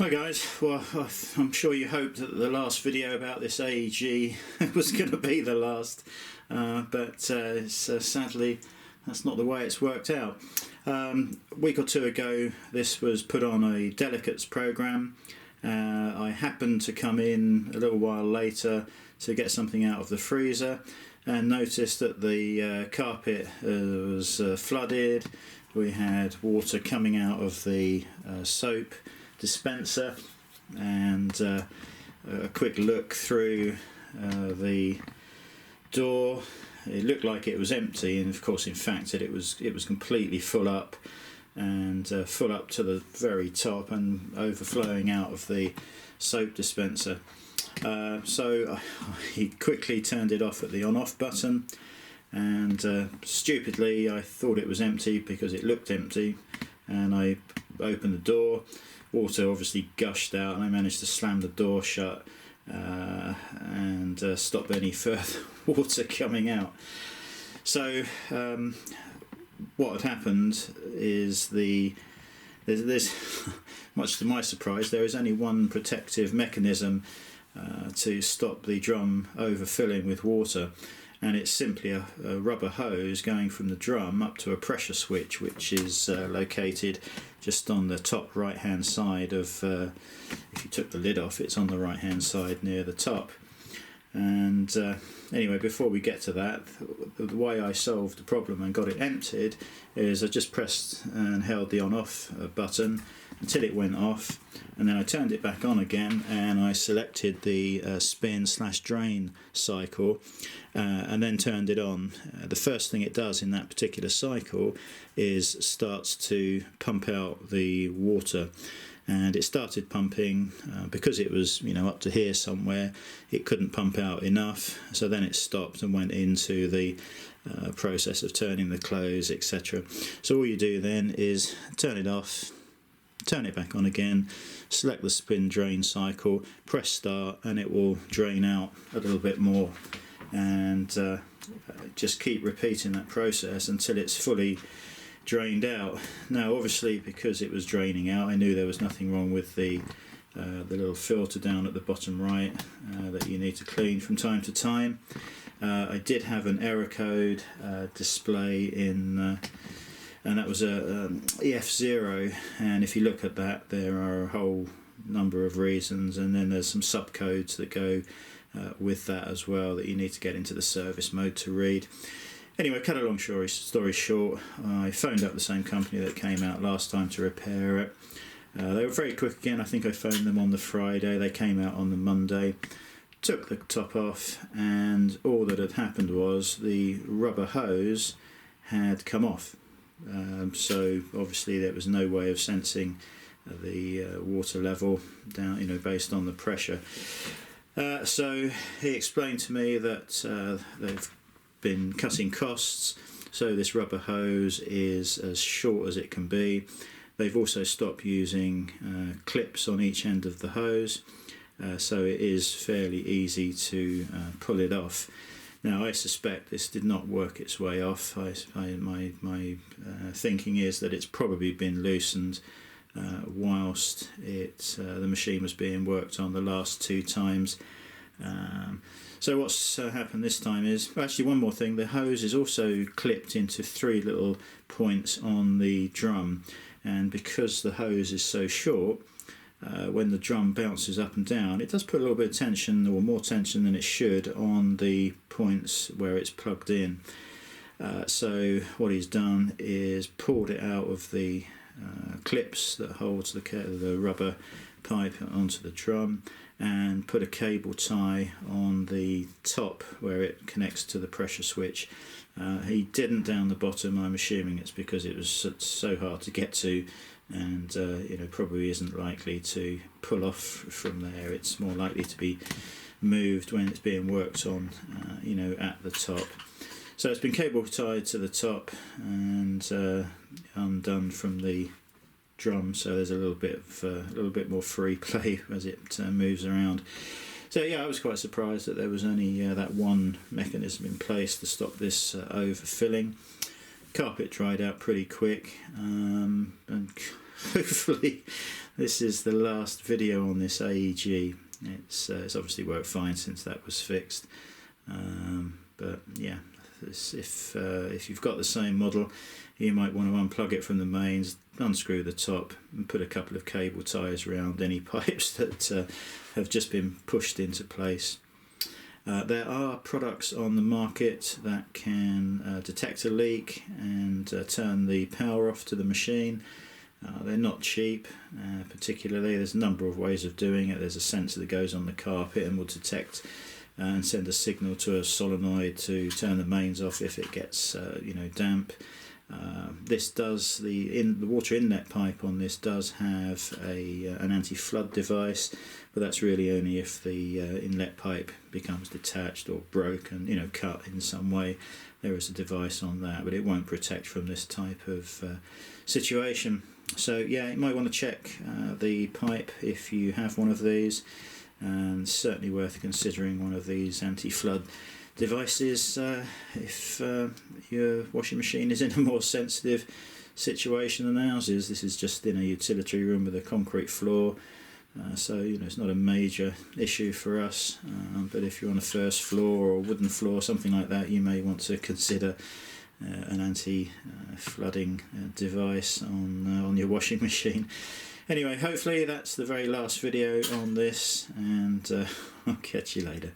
Hi guys, well I'm sure you hoped that the last video about this Aeg was going to be the last, but sadly that's not the way it's worked out. A week or two ago this was put on a delicates program. I happened to come in a little while later to get something out of the freezer and noticed that the carpet was flooded. We had water coming out of the soap dispenser, and a quick look through the door, it looked like it was empty, and of course in fact it was completely full up, and full up to the very top and overflowing out of the soap dispenser. So he quickly turned it off at the on-off button, and stupidly I thought it was empty because it looked empty, and I opened the door. Water obviously gushed out, and I managed to slam the door shut and stop any further water coming out. So what had happened is there's much to my surprise, there is only one protective mechanism to stop the drum overfilling with water, and it's simply a rubber hose going from the drum up to a pressure switch, which is located just on the top right hand side of, if you took the lid off, it's on the right hand side near the top. And anyway, before we get to that, the way I solved the problem and got it emptied is I just pressed and held the on-off button until it went off, and then I turned it back on again, and I selected the spin/drain cycle, and then turned it on. The first thing it does in that particular cycle is starts to pump out the water, and it started pumping because it was up to here somewhere. It couldn't pump out enough, so then it stopped and went into the process of turning the close, etc. So all you do then is turn it off, turn it back on again, select the spin drain cycle, press start, and it will drain out a little bit more, and just keep repeating that process until it's fully drained out. Now obviously, because it was draining out, I knew there was nothing wrong with the little filter down at the bottom right that you need to clean from time to time. I did have an error code display in and that was a EF0, and if you look at that, there are a whole number of reasons, and then there's some subcodes that go with that as well that you need to get into the service mode to read. Anyway, cut a long story short, I phoned up the same company that came out last time to repair it. They were very quick again. I think I phoned them on the Friday. They came out on the Monday, took the top off, and all that had happened was the rubber hose had come off. So obviously there was no way of sensing the water level down, based on the pressure. So he explained to me that they've been cutting costs, so this rubber hose is as short as it can be. They've also stopped using clips on each end of the hose, so it is fairly easy to pull it off. Now I suspect this did not work its way off. My thinking is that it's probably been loosened whilst the machine was being worked on the last two times. So what's happened this time is, actually one more thing, the hose is also clipped into three little points on the drum, and because the hose is so short, when the drum bounces up and down, it does put a little bit of tension, or more tension than it should, on the points where it's plugged in. So what he's done is pulled it out of the clips that holds the rubber pipe onto the drum, and put a cable tie on the top where it connects to the pressure switch. He didn't down the bottom. I'm assuming it's because it was so hard to get to, and probably isn't likely to pull off from there. It's more likely to be moved when it's being worked on, at the top. So it's been cable tied to the top and undone from the drum, so there's a little bit more free play as it moves around. So yeah, I was quite surprised that there was only that one mechanism in place to stop this overfilling. Carpet dried out pretty quick, and hopefully this is the last video on this Aeg. It's obviously worked fine since that was fixed, but yeah, if you've got the same model, you might want to unplug it from the mains, unscrew the top and put a couple of cable ties around any pipes that have just been pushed into place. There are products on the market that can detect a leak and turn the power off to the machine. They're not cheap, particularly. There's a number of ways of doing it. There's a sensor that goes on the carpet and will detect and send a signal to a solenoid to turn the mains off if it gets damp. This does the water inlet pipe on this does have an anti-flood device, but that's really only if the inlet pipe becomes detached or broken, cut in some way. There is a device on that, but it won't protect from this type of situation. So yeah, you might want to check the pipe if you have one of these, and certainly worth considering one of these anti-flood devices if your washing machine is in a more sensitive situation than ours is. This is just in a utility room with a concrete floor, so it's not a major issue for us, but if you're on a first floor or a wooden floor, something like that, you may want to consider an anti-flooding device on your washing machine. Anyway, hopefully that's the very last video on this, and I'll catch you later.